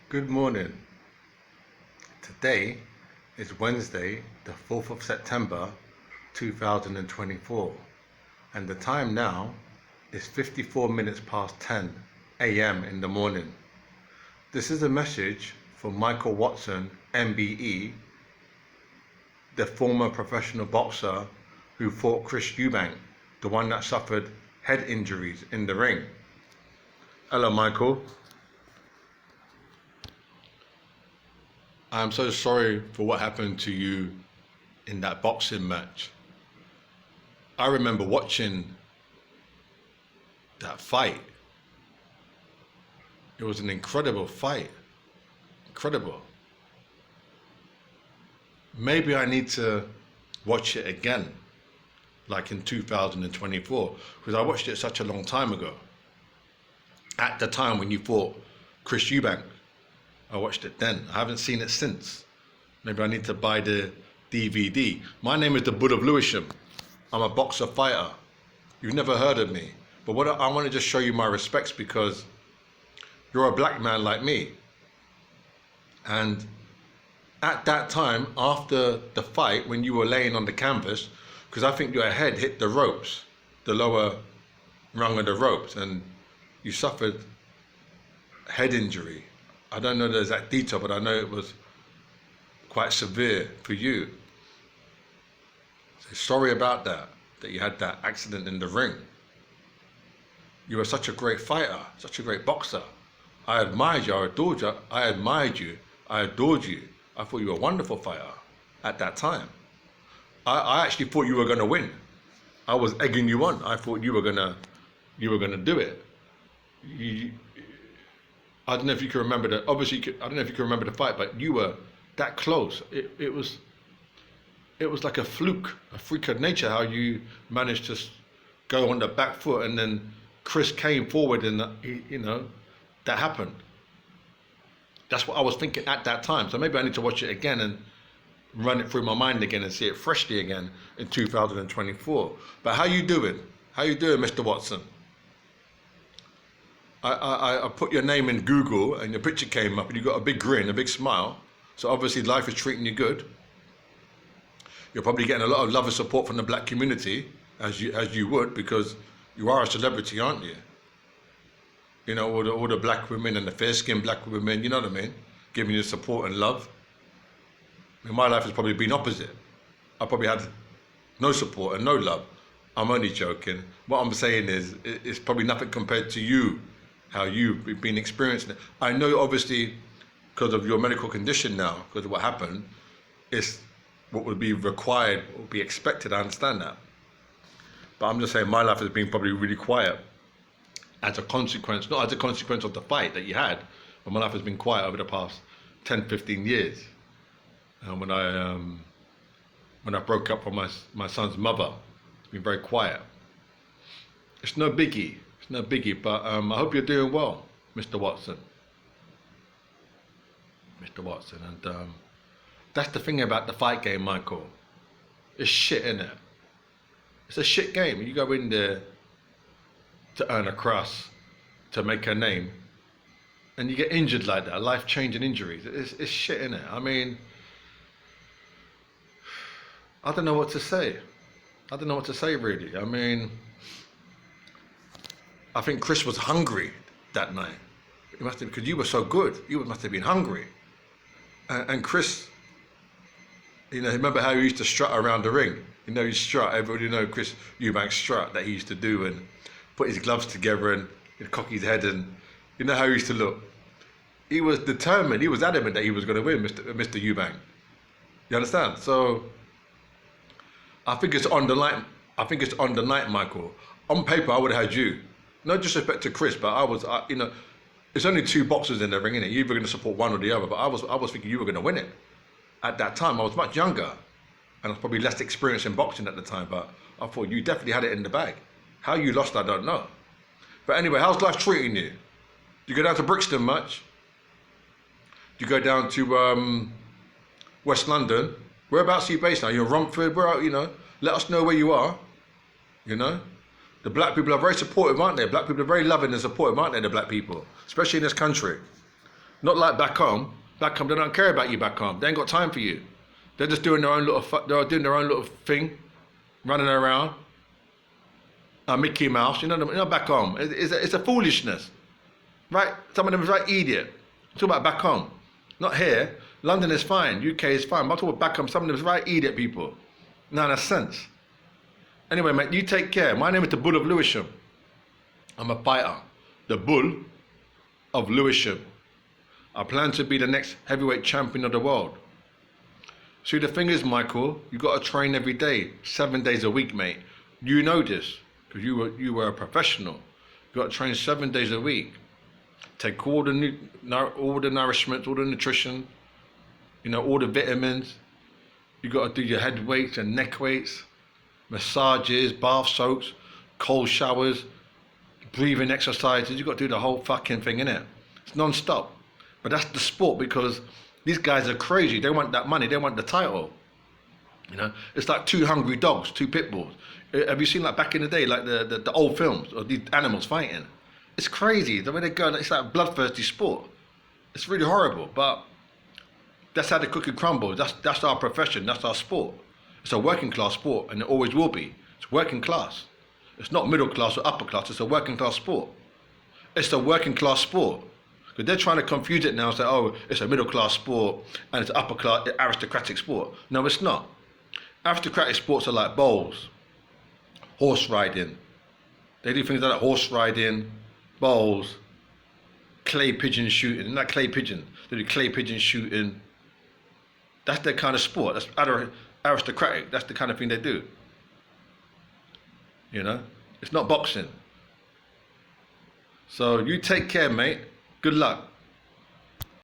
Good morning. Today is Wednesday, the 4th of September 2024, and the time now is 54 minutes past 10 a.m. in the morning. This is a message from Michael Watson, MBE, the former professional boxer who fought Chris Eubank, the one that suffered head injuries in the ring. Hello, Michael. I'm so sorry for what happened to you in that boxing match. I remember watching that fight. It was an incredible fight. Incredible. Maybe I need to watch it again, like in 2024, because I watched it such a long time ago. At the time when you fought Chris Eubank, I watched it then. I haven't seen it since. Maybe I need to buy the DVD. My name is the Bull of Lewisham. I'm a boxer fighter. You've never heard of me. But what I want to just show you my respects, because you're a black man like me. And at that time, after the fight, when you were laying on the canvas, because I think your head hit the ropes, the lower rung of the ropes, and you suffered head injury. I don't know the exact detail, but I know it was quite severe for you. So sorry about that you had that accident in the ring. You were such a great fighter, such a great boxer. I admired you, I adored you, I admired you, I adored you. I thought you were a wonderful fighter at that time. I actually thought you were gonna win. I was egging you on. I thought you were gonna do it. I don't know if you can remember I don't know if you can remember the fight, but you were that close. It was like a fluke, a freak of nature, how you managed to go on the back foot, and then Chris came forward, and that happened. That's what I was thinking at that time. So maybe I need to watch it again and run it through my mind again and see it freshly again in 2024. But how you doing? How you doing, Mr. Watson? I put your name in Google and your picture came up and you got a big grin, a big smile. So obviously life is treating you good. You're probably getting a lot of love and support from the black community, as you would, because you are a celebrity, aren't you? You know, all the black women and the fair-skinned black women, you know what I mean? Giving you support and love. I mean, my life has probably been opposite. I probably had no support and no love. I'm only joking. What I'm saying is, it's probably nothing compared to you, how you've been experiencing it. I know, obviously, because of your medical condition now, because of what happened, it's what would be required, what would be expected. I understand that. But I'm just saying my life has been probably really quiet as a consequence, not as a consequence of the fight that you had, but my life has been quiet over the past 10, 15 years. When I broke up from my son's mother, it's been very quiet. It's no biggie. It's no biggie, but I hope you're doing well, Mr. Watson. Mr. Watson, and that's the thing about the fight game, Michael. It's shit, innit? It's a shit game. You go in there to earn a crust, to make a name, and you get injured like that, life-changing injuries. It's shit, innit? I mean, I don't know what to say. I don't know what to say, really. I mean, I think Chris was hungry that night. It must have, because you were so good. You must have been hungry. And Chris, remember how he used to strut around the ring? He strut. Everybody Chris Eubank's strut that he used to do, and put his gloves together and cock his head, and you know how he used to look. He was determined. He was adamant that he was going to win, Mr. Eubank. You understand? So I think it's on the line. I think it's on the night, Michael. On paper, I would have had you. No disrespect to Chris, but it's only two boxers in the ring, innit? You're either going to support one or the other. But I was thinking you were going to win it. At that time, I was much younger, and I was probably less experienced in boxing at the time. But I thought you definitely had it in the bag. How you lost, I don't know. But anyway, how's life treating you? Do you go down to Brixton much? Do you go down to West London? Whereabouts are you based now? You're Romford. Let us know where you are. The black people are very supportive, aren't they? Black people are very loving and supportive, aren't they, the black people? Especially in this country. Not like back home. Back home, they don't care about you back home. They ain't got time for you. They're just doing their own little, they're doing their own little thing, running around. Mickey Mouse, back home. It's a foolishness, right? Some of them is right idiot. Talk about back home, not here. London is fine, UK is fine. But I'm talking about back home. Some of them is right idiot people. None of sense. Anyway, mate, you take care. My name is the Bull of Lewisham. I'm a fighter. The Bull of Lewisham. I plan to be the next heavyweight champion of the world. See, the thing is, Michael, you got to train every day, 7 days a week, mate. You know this because you were a professional. You got to train 7 days a week. Take all the nourishment, all the nutrition, all the vitamins. You got to do your head weights and neck weights, massages, bath soaks, cold showers, breathing exercises. You got to do the whole fucking thing, innit? It's non-stop. But that's the sport because these guys are crazy. They want that money. They want the title. It's like two hungry dogs, two pit bulls. Have you seen like back in the day, like the old films of these animals fighting? It's crazy the way they go. It's like a bloodthirsty sport. It's really horrible, but that's how the cookie crumbles. That's our profession. That's our sport. It's a working class sport, and it always will be. It's working class. It's not middle class or upper class. It's a working class sport. It's a working class sport. Because they're trying to confuse it now and say, oh, it's a middle class sport and it's an upper class aristocratic sport. No, it's not. Aristocratic sports are like bowls, horse riding. They do things like that, horse riding, bowls, clay pigeon shooting. Not clay pigeon. They do clay pigeon shooting. That's their kind of sport. That's aristocratic. That's the kind of thing they do. It's not boxing. So you take care, mate. Good luck.